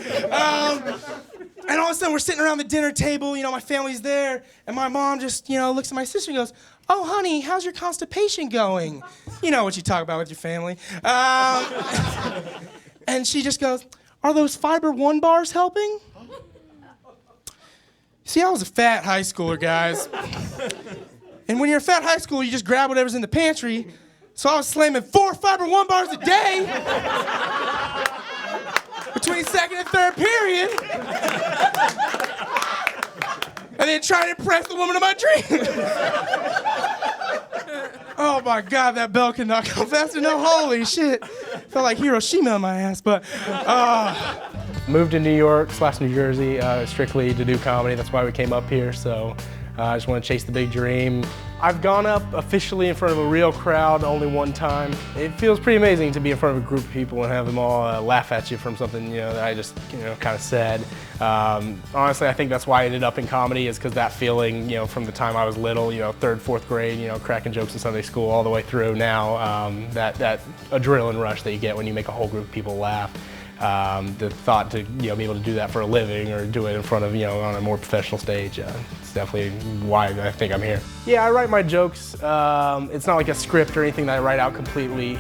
And all of a sudden we're sitting around the dinner table, my family's there, and my mom just, looks at my sister and goes, oh, honey, how's your constipation going? You know what you talk about with your family. And she just goes, are those Fiber One bars helping? See, I was a fat high schooler, guys. And when you're a fat high schooler, you just grab whatever's in the pantry. So I was slamming 4 fiber 1 bars a day between second and third period. And then trying to impress the woman of my dreams. Oh my God, that bell could not come fast enough. Holy shit. Felt like Hiroshima in my ass, but Moved to New York / New Jersey strictly to do comedy. That's why we came up here. So I just want to chase the big dream. I've gone up officially in front of a real crowd only one time. It feels pretty amazing to be in front of a group of people and have them all laugh at you from something that I just kind of said. Honestly, I think that's why I ended up in comedy, is because that feeling from the time I was little, 3rd, 4th grade, cracking jokes in Sunday school all the way through now, that adrenaline rush that you get when you make a whole group of people laugh. The thought to be able to do that for a living or do it in front of on a more professional stage, it's definitely why I think I'm here. Yeah, I write my jokes. It's not like a script or anything that I write out completely,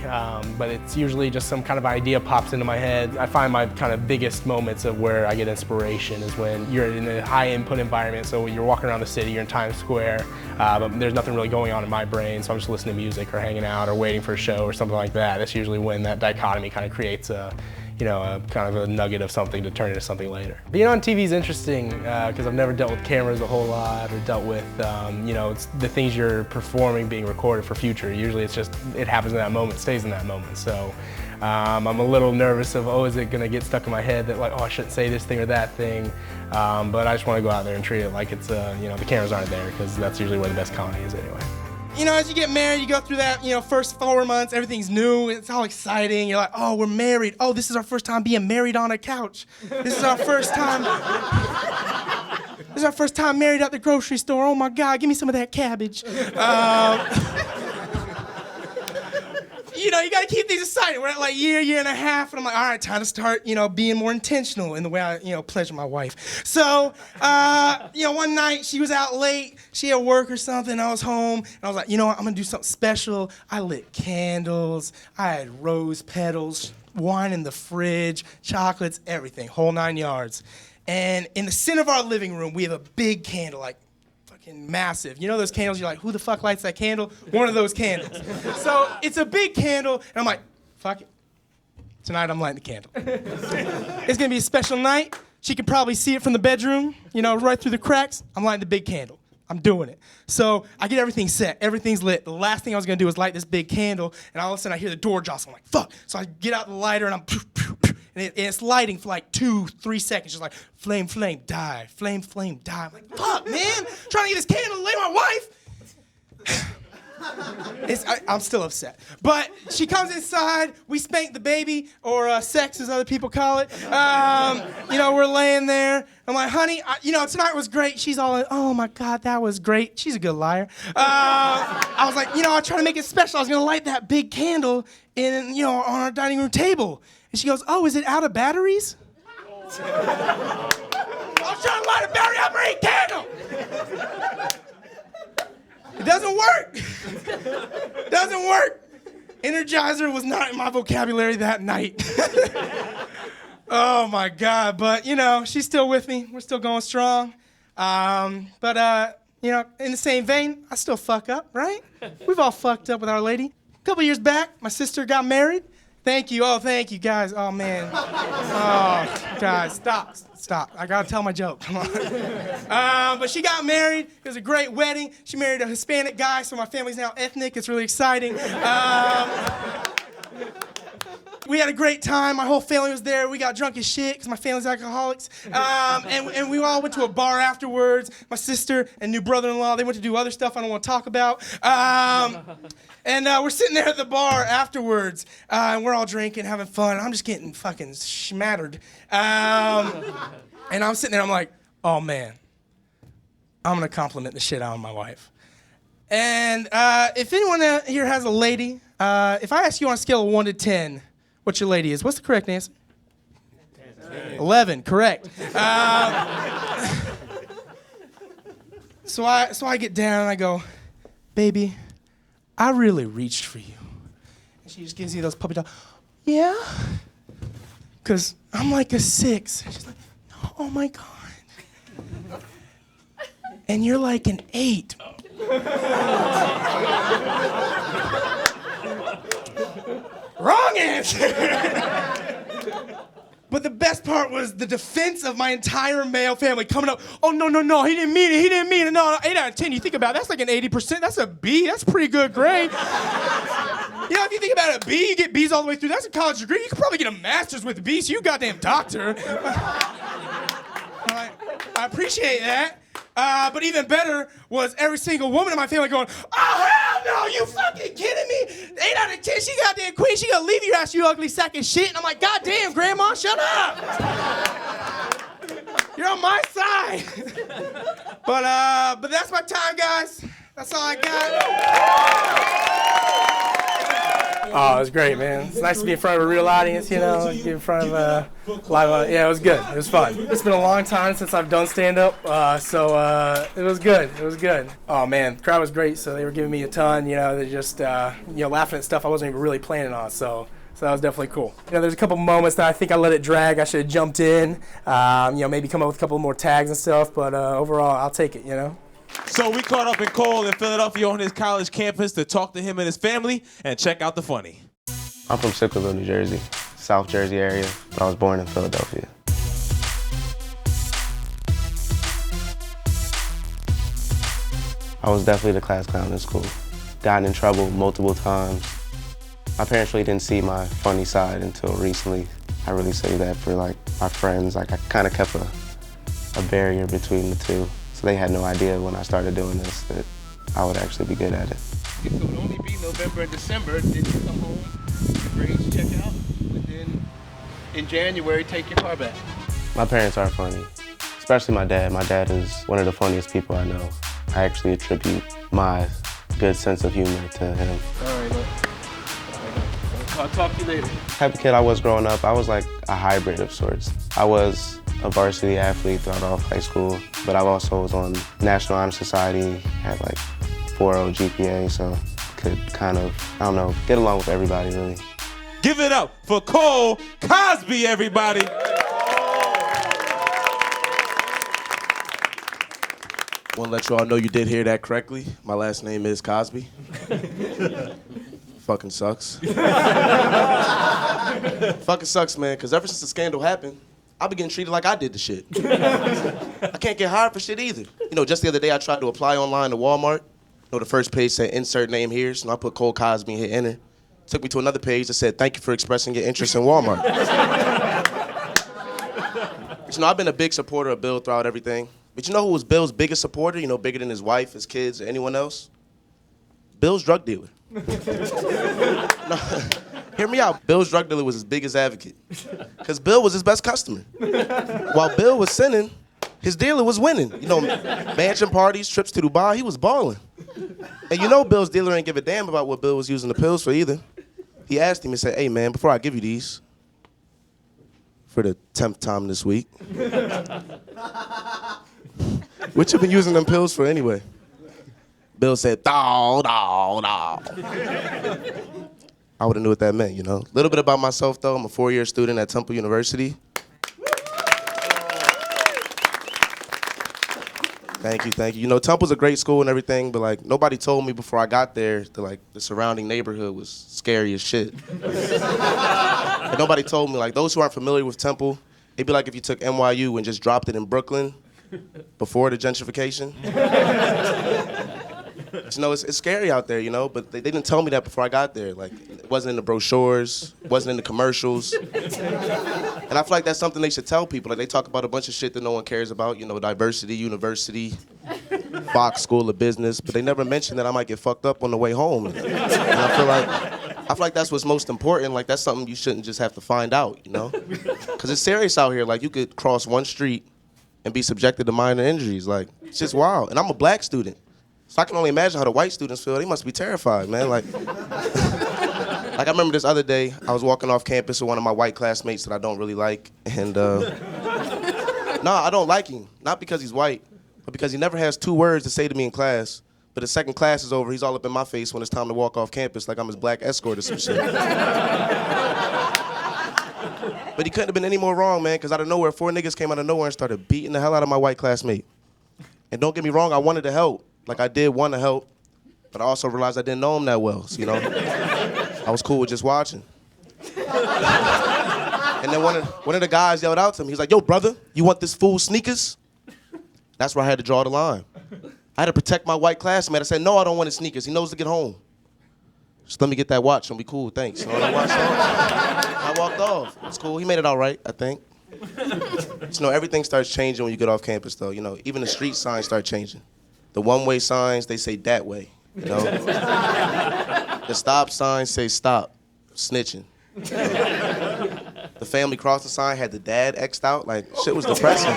but it's usually just some kind of idea pops into my head. I find my kind of biggest moments of where I get inspiration is when you're in a high input environment. So when you're walking around the city, you're in Times Square, but there's nothing really going on in my brain, so I'm just listening to music or hanging out or waiting for a show or something like that. That's usually when that dichotomy kind of creates a kind of a nugget of something to turn into something later. Being on TV is interesting because I've never dealt with cameras a whole lot or dealt with, it's the things you're performing being recorded for future. Usually it's just, it happens in that moment, stays in that moment. So I'm a little nervous of, is it gonna get stuck in my head that I shouldn't say this thing or that thing. But I just want to go out there and treat it like it's, the cameras aren't there, because that's usually where the best comedy is anyway. As you get married, you go through that, first 4 months, everything's new, it's all exciting. You're like, oh, we're married. Oh, this is our first time being married on a couch. This is our first time. This is our first time married at the grocery store. Oh my God, give me some of that cabbage. You gotta keep these exciting. We're at like year and a half, and I'm like, all right, time to start, being more intentional in the way I, pleasure my wife. So, one night she was out late, she had work or something, I was home, and I was like, what, I'm gonna do something special. I lit candles, I had rose petals, wine in the fridge, chocolates, everything, whole 9 yards. And in the center of our living room, we have a big candle, like massive. Those candles, you're like, who the fuck lights that candle? One of those candles. So it's a big candle, and I'm like, fuck it. Tonight I'm lighting the candle. It's gonna be a special night. She can probably see it from the bedroom, right through the cracks. I'm lighting the big candle. I'm doing it. So I get everything set. Everything's lit. The last thing I was gonna do was light this big candle, and all of a sudden I hear the door jostle. I'm like, fuck. So I get out the lighter, and I'm and it's lighting for like 2-3 seconds, just like flame, flame, die, flame, flame, die. I'm like, fuck, man, trying to get this candle to lay my wife. I'm still upset. But she comes inside, we spank the baby, or sex as other people call it. We're laying there. I'm like, honey, tonight was great. She's all like, oh my God, that was great. She's a good liar. I was like, I try to make it special. I was gonna light that big candle on our dining room table. And she goes, oh, is it out of batteries? I was trying to light a battery operated candle. It doesn't work. It doesn't work. Energizer was not in my vocabulary that night. Oh my God, but she's still with me. We're still going strong. But in the same vein, I still fuck up, right? We've all fucked up with Our Lady. A couple years back, my sister got married. Thank you. Oh, thank you, guys. Oh, man. Oh, guys, stop. I gotta tell my joke. Come on. But she got married. It was a great wedding. She married a Hispanic guy, so my family's now ethnic. It's really exciting. We had a great time. My whole family was there. We got drunk as shit because my family's alcoholics. And we all went to a bar afterwards. My sister and new brother-in-law, they went to do other stuff I don't want to talk about. And we're sitting there at the bar afterwards, and we're all drinking, having fun. I'm just getting fucking smattered. And I'm sitting there, I'm like, oh man, I'm gonna compliment the shit out of my wife. And if anyone here has a lady, if I ask you on a scale of 1 to 10, what your lady is, what's the correct answer? 11, correct. So I get down and I go, baby, I really reached for you. And she just gives me those puppy dogs. Yeah? Because I'm like a 6. And she's like, oh my God. And you're like an 8. answer. But the best part was the defense of my entire male family coming up. Oh, no, he didn't mean it. He didn't mean it. No, 8 out of 10. You think about it, that's like an 80%. That's a B. That's a pretty good grade. You know, if you think about a B, you get B's all the way through. That's a college degree. You could probably get a master's with a B, so you goddamn doctor. I appreciate that. But even better was every single woman in my family going, oh, hell no, you fucking kidding me? 8 out of 10, she goddamn queen. She gonna leave your ass, you ugly sack of shit. And I'm like, goddamn, grandma, shut up. You're on my side. But that's my time, guys. That's all I got. Oh, it was great, man. It's nice to be in front of a real audience, you know, be in front of a live audience. Yeah, it was good. It was fun. It's been a long time since I've done stand-up, so it was good. It was good. Oh, man, the crowd was great, so they were giving me a ton, you know, they just, laughing at stuff I wasn't even really planning on, so that was definitely cool. You know, there's a couple moments that I think I let it drag. I should have jumped in, maybe come up with a couple more tags and stuff, but overall, I'll take it, you know. So we caught up in Cole in Philadelphia on his college campus to talk to him and his family and check out the funny. I'm from Sicklerville, New Jersey, South Jersey area, but I was born in Philadelphia. I was definitely the class clown in school. Gotten in trouble multiple times. My parents really didn't see my funny side until recently. I really say that for like my friends, like I kind of kept a barrier between the two. So they had no idea when I started doing this that I would actually be good at it. It would only be November and December. Then you come home, your grades check out, and then in January, take your car back. My parents are funny, especially my dad. My dad is one of the funniest people I know. I actually attribute my good sense of humor to him. All right, look. I'll talk to you later. The type of kid I was growing up, I was like a hybrid of sorts. I was a varsity athlete throughout all of high school, but I also was on National Honor Society, had like 4.0 GPA, so could kind of, I don't know, get along with everybody really. Give it up for Cole Cosby, everybody. Want to let you all know you did hear that correctly. My last name is Cosby. Fucking sucks. Fucking sucks, man, because ever since the scandal happened, I've been getting treated like I did the shit. I can't get hired for shit either. You know, just the other day I tried to apply online to Walmart. You know, the first page said insert name here, so I put Cole Cosby and hit enter. Took me to another page that said thank you for expressing your interest in Walmart. You know, I've been a big supporter of Bill throughout everything. But you know who was Bill's biggest supporter? You know, bigger than his wife, his kids, or anyone else? Bill's drug dealer. No, hear me out. Bill's drug dealer was his biggest advocate. Because Bill was his best customer. While Bill was sinning, his dealer was winning. You know, mansion parties, trips to Dubai, he was balling. And you know Bill's dealer ain't give a damn about what Bill was using the pills for either. He asked him and said, hey man, before I give you these, for the 10th time this week, what you been using them pills for anyway? Bill said, no. I would have knew what that meant, you know. A little bit about myself, though. I'm a 4-year student at Temple University. Thank you. You know, Temple's a great school and everything, but, like, nobody told me before I got there that, like, the surrounding neighborhood was scary as shit. And nobody told me, like, those who aren't familiar with Temple, it'd be like if you took NYU and just dropped it in Brooklyn before the gentrification. You know, it's scary out there, you know, but they didn't tell me that before I got there. Like, it wasn't in the brochures, wasn't in the commercials. And I feel like that's something they should tell people. Like, they talk about a bunch of shit that no one cares about, you know, diversity, university, Fox School of Business, but they never mention that I might get fucked up on the way home. And I feel like that's what's most important. Like, that's something you shouldn't just have to find out, you know? Because it's serious out here. Like, you could cross one street and be subjected to minor injuries. Like, it's just wild. And I'm a black student. So I can only imagine how the white students feel. They must be terrified, man. Like I remember this other day, I was walking off campus with one of my white classmates that I don't really like. And, no, I don't like him. Not because he's white, but because he never has 2 words to say to me in class. But the second class is over, he's all up in my face when it's time to walk off campus like I'm his black escort or some shit. But he couldn't have been any more wrong, man, because out of nowhere, 4 niggas came out of nowhere and started beating the hell out of my white classmate. And don't get me wrong, I wanted to help. Like, I did want to help, but I also realized I didn't know him that well. So, you know, I was cool with just watching. And then one of the guys yelled out to me. He's like, yo, brother, you want this fool's sneakers? That's where I had to draw the line. I had to protect my white classmate. I said, no, I don't want his sneakers. He knows to get home. Just let me get that watch and be cool, thanks. So I watched off. I walked off. It's cool. He made it all right, I think. You know, everything starts changing when you get off campus, though. You know, even the street signs start changing. The one-way signs, they say that way, you know? The stop signs say stop, snitching. The family crossing sign had the dad X'd out, like, shit was depressing.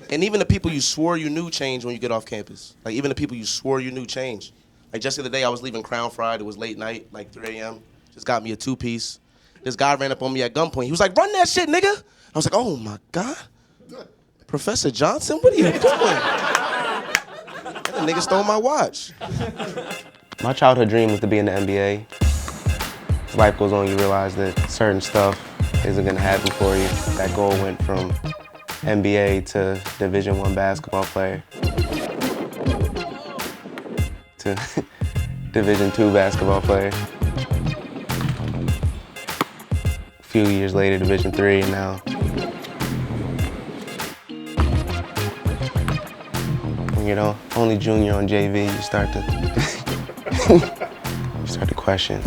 And even the people you swore you knew change when you get off campus. Like, even the people you swore you knew change. Like, just the other day, I was leaving Crown Fried. It was late night, like 3 a.m. Just got me a 2-piece. This guy ran up on me at gunpoint. He was like, run that shit, nigga. I was like, oh, my God. Professor Johnson, what are you doing? That nigga stole my watch. My childhood dream was to be in the NBA. As life goes on, you realize that certain stuff isn't gonna happen for you. That goal went from NBA to Division I basketball player to Division II basketball player. A few years later, Division III, and now you know, only junior on JV, you start to question.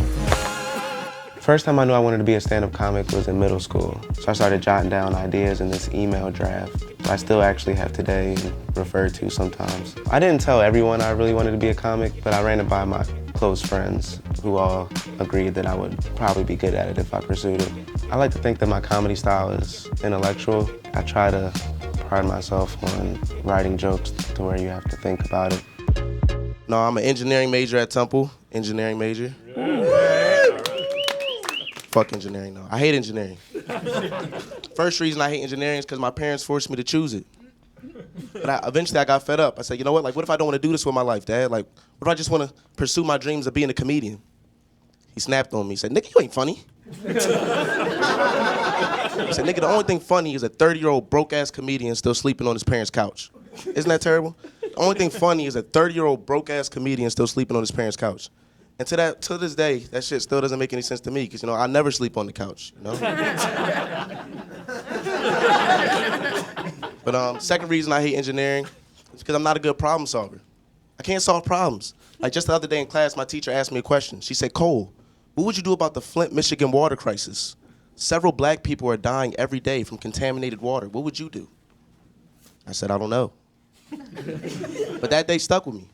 First time I knew I wanted to be a stand-up comic was in middle school. So I started jotting down ideas in this email draft I still actually have today and refer to sometimes. I didn't tell everyone I really wanted to be a comic, but I ran it by my close friends who all agreed that I would probably be good at it if I pursued it. I like to think that my comedy style is intellectual. I try to pride myself on writing jokes to where you have to think about it. No, I'm an engineering major at Temple. Engineering major. Fuck engineering, no. I hate engineering. First reason I hate engineering is because my parents forced me to choose it. But eventually I got fed up. I said, you know what? Like, what if I don't want to do this with my life, Dad? Like, what if I just want to pursue my dreams of being a comedian? He snapped on me. He said, nigga, you ain't funny. He said, nigga, the only thing funny is a 30-year-old broke-ass comedian still sleeping on his parents' couch. Isn't that terrible? The only thing funny is a 30-year-old broke-ass comedian still sleeping on his parents' couch. And to this day, that shit still doesn't make any sense to me, because, you know, I never sleep on the couch, you know? But second reason I hate engineering is because I'm not a good problem solver. I can't solve problems. Like, just the other day in class, my teacher asked me a question. She said, Cole, what would you do about the Flint, Michigan water crisis? Several black people are dying every day from contaminated water. What would you do? I said, I don't know. But that day stuck with me.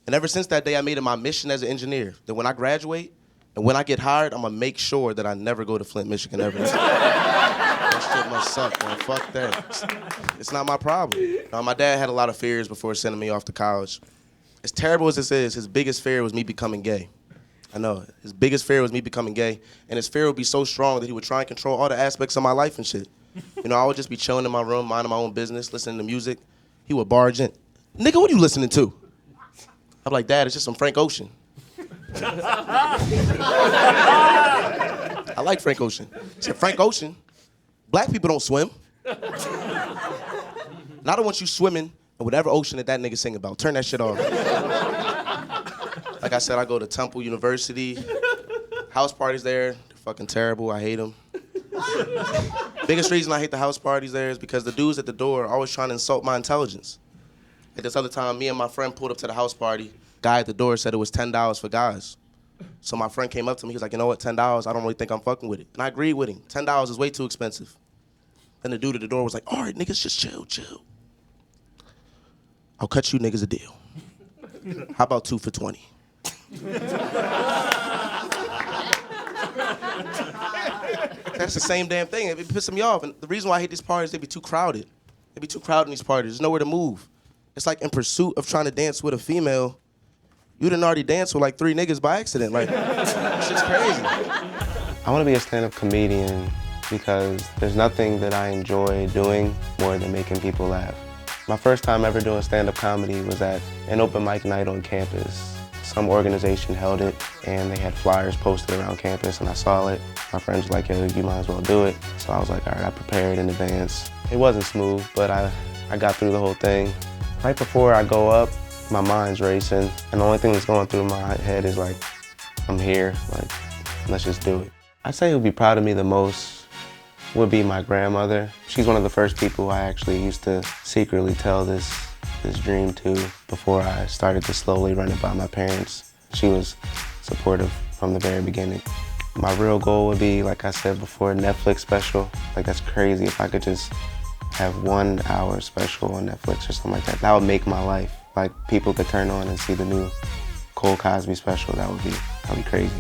And ever since that day, I made it my mission as an engineer that when I graduate and when I get hired, I'm gonna make sure that I never go to Flint, Michigan ever. That shit must suck, man. Fuck that. It's not my problem. My dad had a lot of fears before sending me off to college. As terrible as this is, his biggest fear was me becoming gay. I know. His biggest fear was me becoming gay, and his fear would be so strong that he would try and control all the aspects of my life and shit. You know, I would just be chilling in my room, minding my own business, listening to music. He would barge in. Nigga, what are you listening to? I'm like, Dad, it's just some Frank Ocean. I like Frank Ocean. He said, Frank Ocean? Black people don't swim. And I don't want you swimming in whatever ocean that nigga sing about. Turn that shit off. Like I said, I go to Temple University. House parties there, they're fucking terrible. I hate them. Biggest reason I hate the house parties there is because the dudes at the door are always trying to insult my intelligence. At this other time, me and my friend pulled up to the house party. Guy at the door said it was $10 for guys. So my friend came up to me, he was like, you know what, $10, I don't really think I'm fucking with it. And I agreed with him. $10 is way too expensive. Then the dude at the door was like, all right, niggas, just chill. I'll cut you niggas a deal. How about 2 for $20? That's the same damn thing. It pisses me off. And the reason why I hate these parties, they be too crowded. They be too crowded in these parties. There's nowhere to move. It's like in pursuit of trying to dance with a female, you done already danced with like 3 niggas by accident. Like, this shit's crazy. I want to be a stand-up comedian because there's nothing that I enjoy doing more than making people laugh. My first time ever doing stand-up comedy was at an open mic night on campus. Some organization held it, and they had flyers posted around campus, and I saw it. My friends were like, yo, you might as well do it. So I was like, all right, I prepared in advance. It wasn't smooth, but I got through the whole thing. Right before I go up, my mind's racing, and the only thing that's going through my head is like, I'm here, like, let's just do it. I'd say who would be proud of me the most would be my grandmother. She's one of the first people I actually used to secretly tell this dream to before I started to slowly run it by my parents. She was supportive from the very beginning. My real goal would be, like I said before, Netflix special. Like, that's crazy if I could just have 1 hour special on Netflix or something like that. That would make my life. Like, people could turn on and see the new Cole Cosby special. That'd be crazy.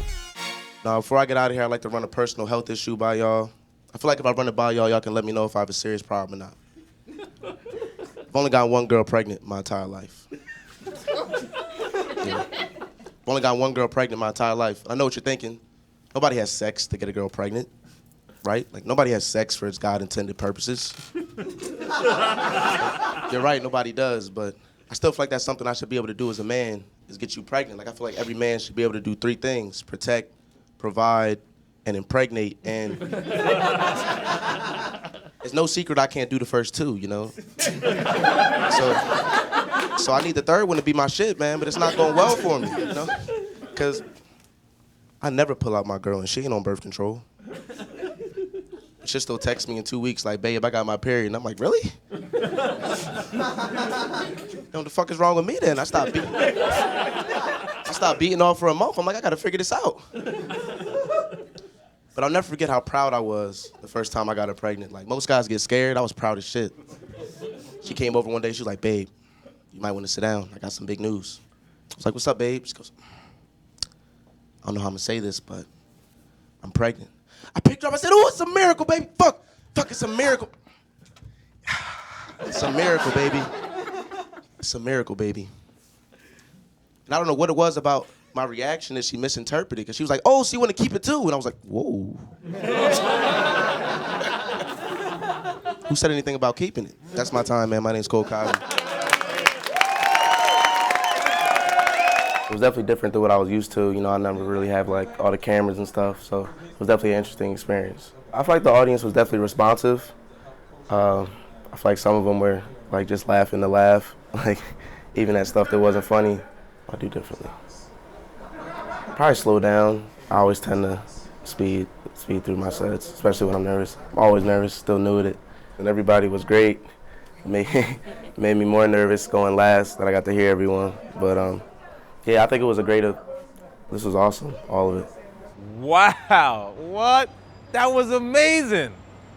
Now, before I get out of here, I'd like to run a personal health issue by y'all. I feel like if I run it by y'all, y'all can let me know if I have a serious problem or not. I've only got one girl pregnant my entire life. Yeah. I've only got one girl pregnant my entire life. I know what you're thinking. Nobody has sex to get a girl pregnant, right? Like, nobody has sex for its God-intended purposes. You're right, nobody does, but I still feel like that's something I should be able to do as a man, is get you pregnant. Like, I feel like every man should be able to do 3 things: protect, provide, and impregnate. And it's no secret I can't do the first 2, you know? So I need the third one to be my shit, man, but it's not going well for me, you know? Because I never pull out my girl and she ain't on birth control. She'll still text me in 2 weeks like, babe, I got my period. And I'm like, really? What the fuck is wrong with me then? I stopped beating off for a month. I'm like, I gotta figure this out. But I'll never forget how proud I was the first time I got her pregnant. Like, most guys get scared. I was proud as shit. She came over one day. She was like, babe, you might want to sit down. I got some big news. I was like, what's up, babe? She goes, I don't know how I'm gonna say this, but I'm pregnant. I picked her up. I said, oh, it's a miracle, baby. Fuck, it's a miracle. It's a miracle, baby. It's a miracle, baby. And I don't know what it was about my reaction that she misinterpreted, because she was like, oh, so you want to keep it too? And I was like, whoa. Who said anything about keeping it? That's my time, man. My name's Cole Cosby. It was definitely different than what I was used to. You know, I never really had like all the cameras and stuff, so it was definitely an interesting experience. I feel like the audience was definitely responsive. I feel like some of them were like just laughing to laugh, like even at stuff that wasn't funny. I do differently. Probably slow down. I always tend to speed through my sets, especially when I'm nervous. I'm always nervous, still new at it. And everybody was great. Made me more nervous going last that I got to hear everyone. But yeah, I think it was this was awesome, all of it. Wow, what? That was amazing.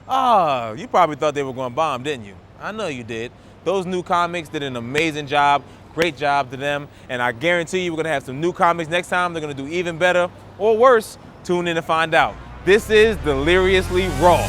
Oh, you probably thought they were going to bomb, didn't you? I know you did. Those new comics did an amazing job. Great job to them. And I guarantee you we're going to have some new comics next time. They're going to do even better or worse. Tune in to find out. This is Deliriously Raw.